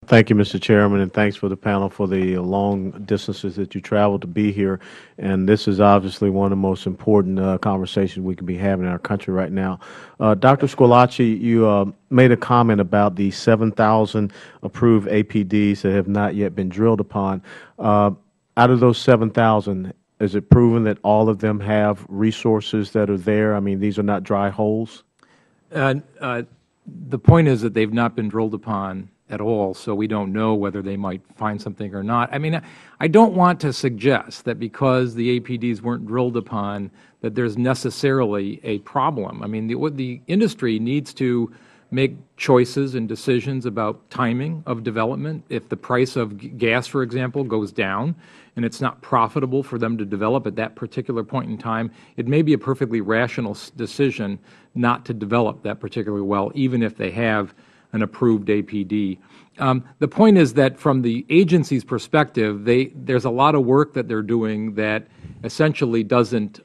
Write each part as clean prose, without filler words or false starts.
Thank you, Mr. Chairman, and thanks for the panel for the long distances that you traveled to be here. And this is obviously one of the most important conversations we can be having in our country right now. Dr. Squillace, you made a comment about the 7,000 approved APDs that have not yet been drilled upon. Out of those 7,000, is it proven that all of them have resources that are there? I mean, these are not dry holes? The point is that they've not been drilled upon at all, so we don't know whether they might find something or not. I mean, I don't want to suggest that because the APDs weren't drilled upon that there's necessarily a problem. I mean, the industry needs to make choices and decisions about timing of development. If the price of gas, for example, goes down and it's not profitable for them to develop at that particular point in time, it may be a perfectly rational decision not to develop that particular well, even if they have an approved APD. The point is that from the agency's perspective, there's a lot of work that they're doing that essentially doesn't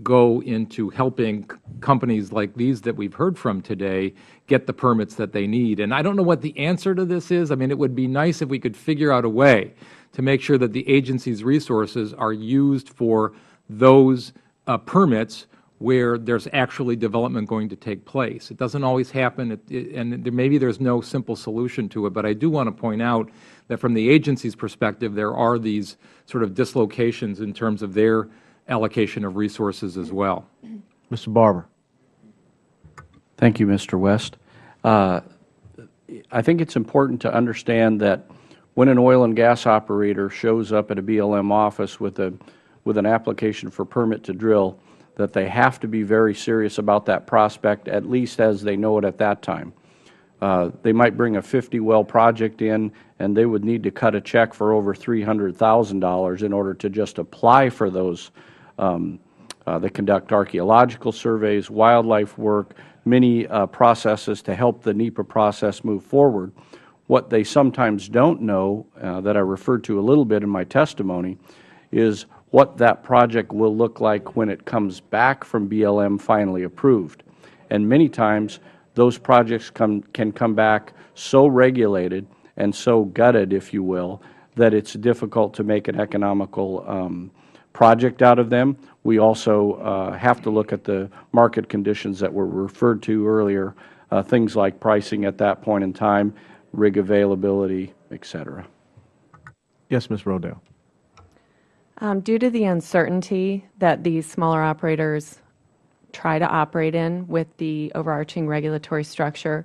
go into helping companies like these that we've heard from today get the permits that they need. And I don't know what the answer to this is. I mean, it would be nice if we could figure out a way to make sure that the agency's resources are used for those permits where there's actually development going to take place. It doesn't always happen, and maybe there's no simple solution to it, but I do want to point out that from the agency's perspective, there are these sort of dislocations in terms of their allocation of resources as well. Mr. Barber. Thank you, Mr. West. I think it's important to understand that when an oil and gas operator shows up at a BLM office with an application for permit to drill, that they have to be very serious about that prospect, at least as they know it at that time. They might bring a 50-well project in, and they would need to cut a check for over $300,000 in order to just apply for those. They conduct archaeological surveys, wildlife work, many processes to help the NEPA process move forward. What they sometimes don't know, that I referred to a little bit in my testimony, is what that project will look like when it comes back from BLM finally approved. And many times those projects can come back so regulated and so gutted, if you will, that it's difficult to make an economical project out of them. We also have to look at the market conditions that were referred to earlier, things like pricing at that point in time, rig availability, et cetera. Yes, Ms. Rodell. Due to the uncertainty that these smaller operators try to operate in with the overarching regulatory structure,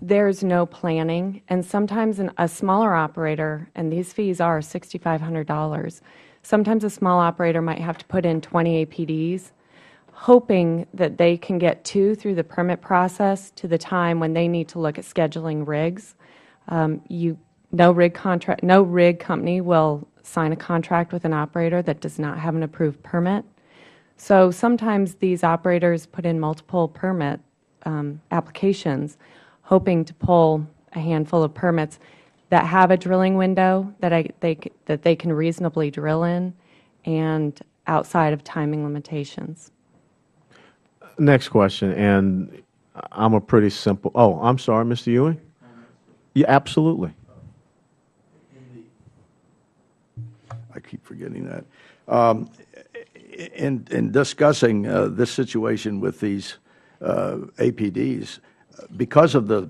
there's no planning. And sometimes a smaller operator, and these fees are $6,500, sometimes a small operator might have to put in 20 APDs, hoping that they can get 2 through the permit process to the time when they need to look at scheduling rigs. No rig company will sign a contract with an operator that does not have an approved permit. So sometimes these operators put in multiple permit applications, hoping to pull a handful of permits that have a drilling window that they can reasonably drill in and outside of timing limitations. Next question, and I'm a pretty simple, oh, I'm sorry, Mr. Ewing? Yeah, absolutely. I keep forgetting that. In discussing this situation with these APDs, because of the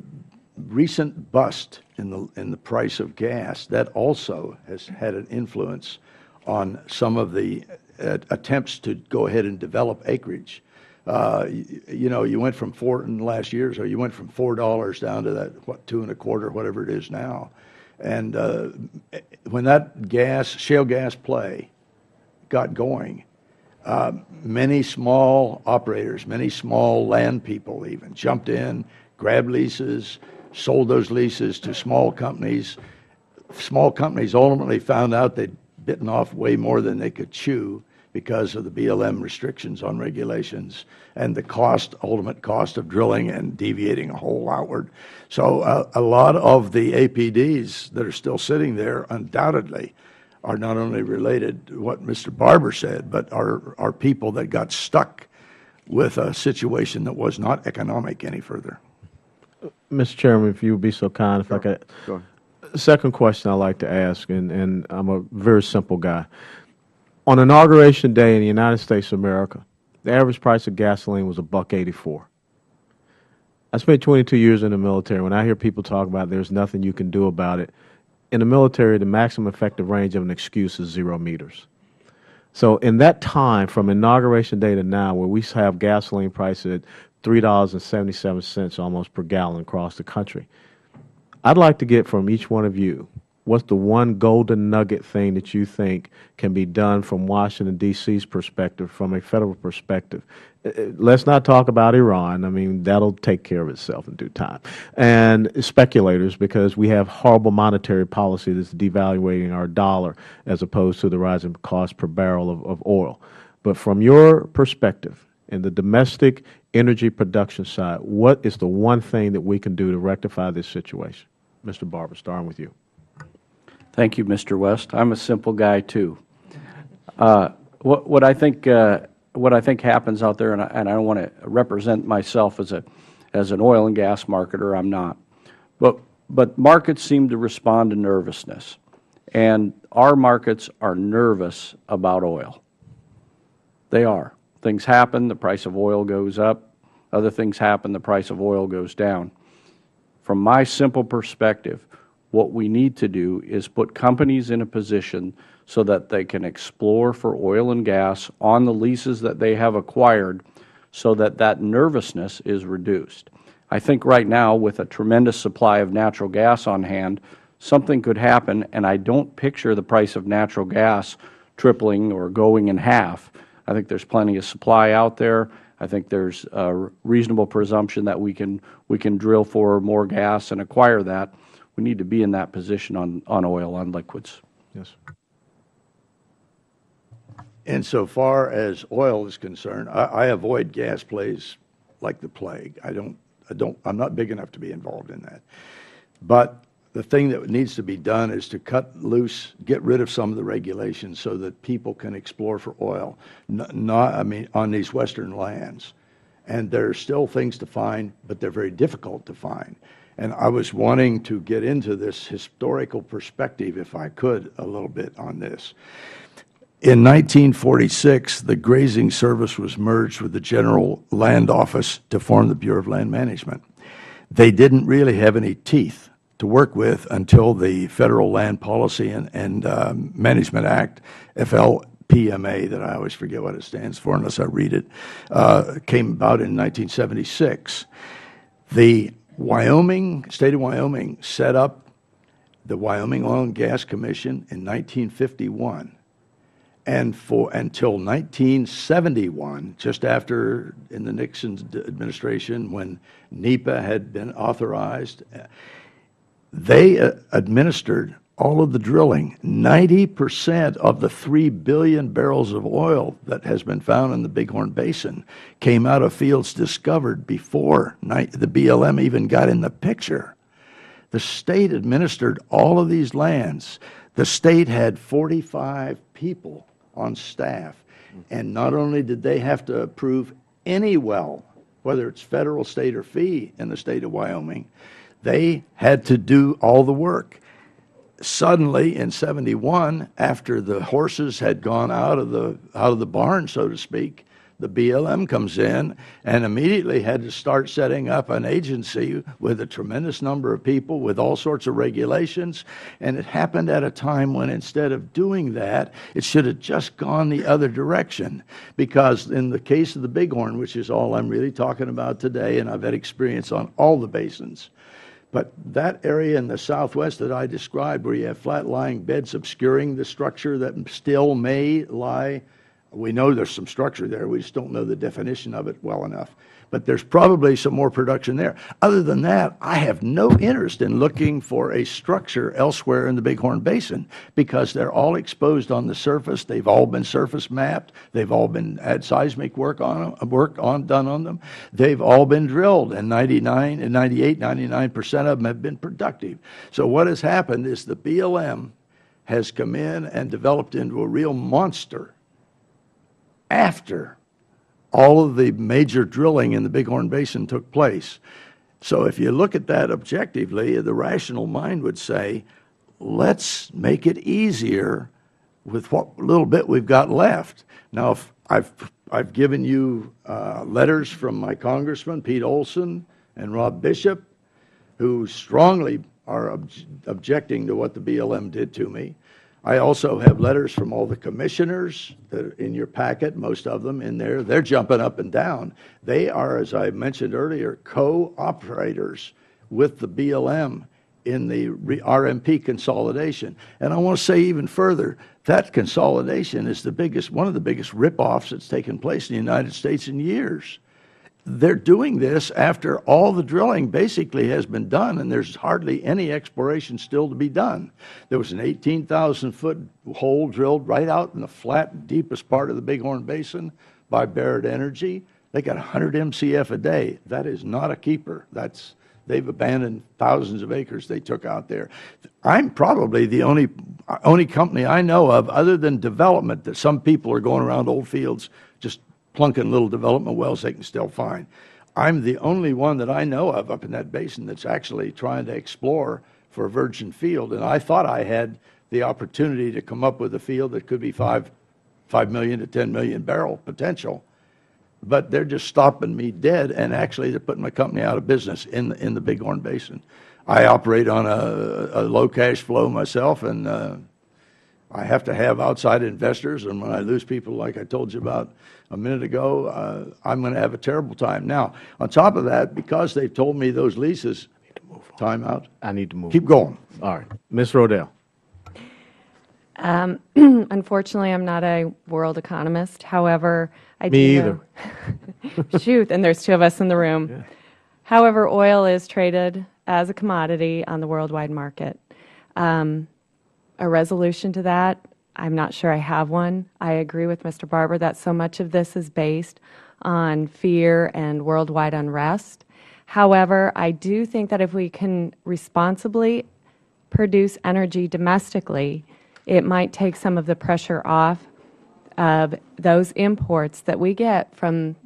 recent bust in the price of gas, that also has had an influence on some of the attempts to go ahead and develop acreage. You know, you went from in the last year or so, you went from $4 down to that, what, 2 1/4, whatever it is now. And when that shale gas play got going, many small operators, many small land people even jumped in, grabbed leases, sold those leases to small companies. Small companies ultimately found out they'd bitten off way more than they could chew because of the BLM restrictions on regulations and the ultimate cost of drilling and deviating a hole outward. So a lot of the APDs that are still sitting there undoubtedly are not only related to what Mr. Barber said, but are people that got stuck with a situation that was not economic any further. Mr. Chairman, if you would be so kind, if I could. Go ahead. Second question I'd like to ask, and I'm a very simple guy. On Inauguration Day in the United States of America, the average price of gasoline was $1.84. I spent 22 years in the military. When I hear people talk about there's nothing you can do about it, in the military, the maximum effective range of an excuse is 0 meters. So in that time, from Inauguration Day to now, where we have gasoline prices at $3.77 almost per gallon across the country, I'd like to get from each one of you, what's the one golden nugget thing that you think can be done from Washington, D.C.'s perspective, from a federal perspective? Let's not talk about Iran. I mean, that'll take care of itself in due time. And speculators, because we have horrible monetary policy that's devaluating our dollar as opposed to the rising cost per barrel of oil. But from your perspective, in the domestic energy production side, what is the one thing that we can do to rectify this situation? Mr. Barber, starting with you. Thank you, Mr. West. I'm a simple guy, too. What I think happens out there, and I don't want to represent myself as an oil and gas marketer, I'm not. But markets seem to respond to nervousness. And our markets are nervous about oil. They are. Things happen, the price of oil goes up. Other things happen, the price of oil goes down. From my simple perspective, what we need to do is put companies in a position so that they can explore for oil and gas on the leases that they have acquired so that that nervousness is reduced. I think right now, with a tremendous supply of natural gas on hand, something could happen, and I don't picture the price of natural gas tripling or going in half. I think there's plenty of supply out there. I think there's a reasonable presumption that we can drill for more gas and acquire that. We need to be in that position on oil, on liquids. Yes. Insofar as oil is concerned, I avoid gas plays like the plague. I'm not big enough to be involved in that. But the thing that needs to be done is to cut loose, get rid of some of the regulations so that people can explore for oil, on these western lands. And there are still things to find, but they're very difficult to find. And I was wanting to get into this historical perspective, if I could, a little bit on this. In 1946, the Grazing Service was merged with the General Land Office to form the Bureau of Land Management. They didn't really have any teeth to work with until the Federal Land Policy and Management Act, FLPMA, that I always forget what it stands for unless I read it, came about in 1976. The state of Wyoming set up the Wyoming Oil and Gas Commission in 1951. And until 1971, just after in the Nixon administration, when NEPA had been authorized, they administered all of the drilling. 90% of the 3 billion barrels of oil that has been found in the Bighorn Basin came out of fields discovered before the BLM even got in the picture. The state administered all of these lands. The state had 45 people on staff, and not only did they have to approve any well, whether it's federal, state, or fee in the state of Wyoming, they had to do all the work. Suddenly, in 71, after the horses had gone out of the barn, so to speak, the BLM comes in and immediately had to start setting up an agency with a tremendous number of people with all sorts of regulations. And it happened at a time when instead of doing that, it should have just gone the other direction. Because in the case of the Bighorn, which is all I'm really talking about today, and I've had experience on all the basins, but that area in the southwest that I described, where you have flat-lying beds obscuring the structure that still may lie, we know there's some structure there. We just don't know the definition of it well enough. But there's probably some more production there. Other than that, I have no interest in looking for a structure elsewhere in the Bighorn Basin because they're all exposed on the surface. They've all been surface mapped. They've all been had seismic work done on them. They've all been drilled, and 99 and 98, 99% of them have been productive. So what has happened is the BLM has come in and developed into a real monster after all of the major drilling in the Bighorn Basin took place. So if you look at that objectively, the rational mind would say, let's make it easier with what little bit we've got left. Now, if I've given you letters from my congressman, Pete Olson and Rob Bishop, who strongly are objecting to what the BLM did to me. I also have letters from all the commissioners that are in your packet, most of them in there. They're jumping up and down. They are, as I mentioned earlier, co-operators with the BLM in the RMP consolidation. And I want to say even further, that consolidation is one of the biggest rip-offs that's taken place in the United States in years. They're doing this after all the drilling basically has been done, and there's hardly any exploration still to be done. There was an 18,000-foot hole drilled right out in the flat, deepest part of the Bighorn Basin by Barrett Energy. They got 100 MCF a day. That is not a keeper. They've abandoned thousands of acres they took out there. I'm probably the only company I know of, other than development, that some people are going around old fields just plunking little development wells they can still find. I'm the only one that I know of up in that basin that's actually trying to explore for a virgin field. And I thought I had the opportunity to come up with a field that could be 5 million to 10 million barrel potential. But they're just stopping me dead, and actually they're putting my company out of business in the Bighorn Basin. I operate on a low cash flow myself, and I have to have outside investors, and when I lose people like I told you about a minute ago, I'm going to have a terrible time. Now, on top of that, because they've told me those leases, time out. I need to move. Keep going. All right. Ms. Rodell. Unfortunately, I'm not a world economist. However, I do Me know- Shoot, and there's two of us in the room. Yeah. However, oil is traded as a commodity on the worldwide market. A resolution to that, I'm not sure I have one. I agree with Mr. Barber that so much of this is based on fear and worldwide unrest. However, I do think that if we can responsibly produce energy domestically, it might take some of the pressure off of those imports that we get from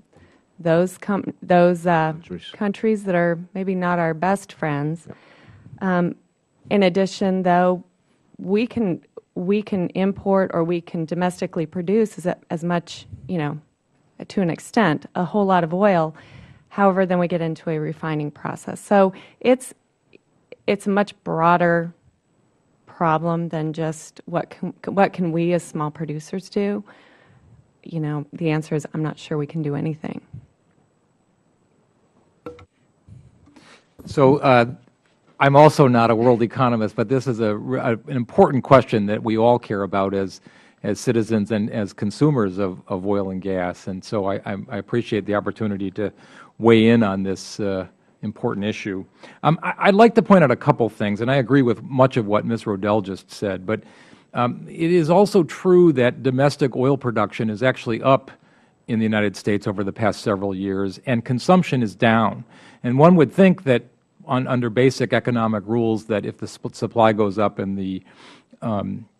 those countries that are maybe not our best friends. In addition, though, we can import, or we can domestically produce as much, to an extent, a whole lot of oil. However, then we get into a refining process. So it's a much broader problem than just what can we as small producers do. The answer is I'm not sure we can do anything. So I'm also not a world economist, but this is an important question that we all care about as citizens and as consumers of oil and gas. And so I appreciate the opportunity to weigh in on this important issue. I'd like to point out a couple things, and I agree with much of what Ms. Rodell just said, but it is also true that domestic oil production is actually up in the United States over the past several years, and consumption is down. And one would think that under basic economic rules, that if the supply goes up and the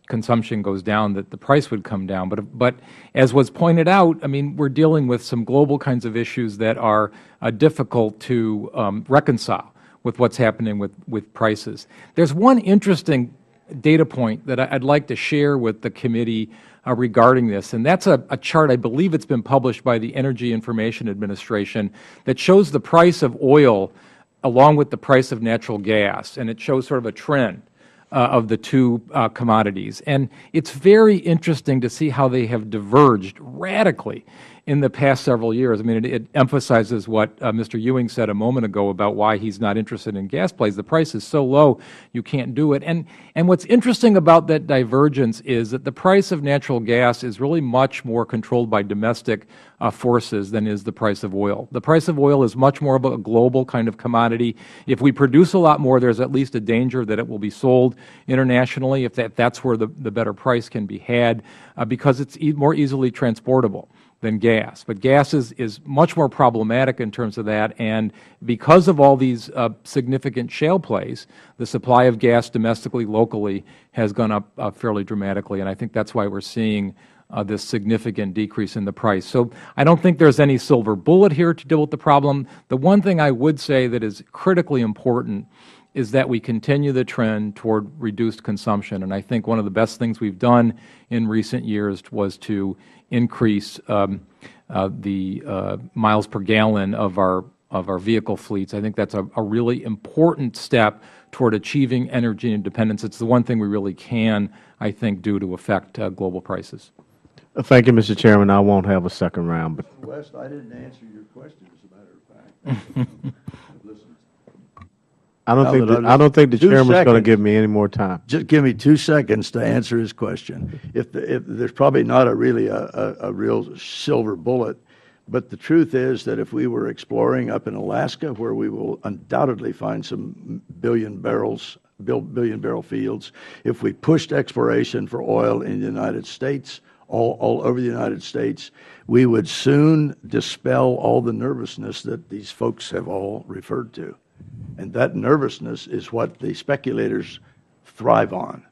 consumption goes down, that the price would come down. But as was pointed out, I mean, we're dealing with some global kinds of issues that are difficult to reconcile with what's happening with prices. There's one interesting data point that I'd like to share with the committee regarding this, and that's a chart, I believe it's been published by the Energy Information Administration, that shows the price of oil along with the price of natural gas, and it shows sort of a trend of the two commodities. And it's very interesting to see how they have diverged radically in the past several years. I mean, it emphasizes what Mr. Ewing said a moment ago about why he's not interested in gas plays. The price is so low, you can't do it. And what's interesting about that divergence is that the price of natural gas is really much more controlled by domestic forces than is the price of oil. The price of oil is much more of a global kind of commodity. If we produce a lot more, there's at least a danger that it will be sold internationally, if that's where the better price can be had, because it's more easily transportable than gas. But gas is much more problematic in terms of that, and because of all these significant shale plays, the supply of gas domestically, locally, has gone up fairly dramatically, and I think that's why we're seeing this significant decrease in the price. So I don't think there's any silver bullet here to deal with the problem. The one thing I would say that is critically important is that we continue the trend toward reduced consumption. And I think one of the best things we've done in recent years was to increase the miles per gallon of our vehicle fleets. I think that's a really important step toward achieving energy independence. It's the one thing we really can, I think, do to affect global prices. Thank you, Mr. Chairman. I won't have a second round, but West, I didn't answer your question, as a matter of fact. Listen, I Now don't that think the 2 chairman's going to seconds. give me any more time. just give me 2 seconds to answer his question. If there's probably not a real silver bullet, but the truth is that if we were exploring up in Alaska, where we will undoubtedly find some billion barrel fields, if we pushed exploration for oil in the United States, all over the United States, we would soon dispel all the nervousness that these folks have all referred to. And that nervousness is what the speculators thrive on.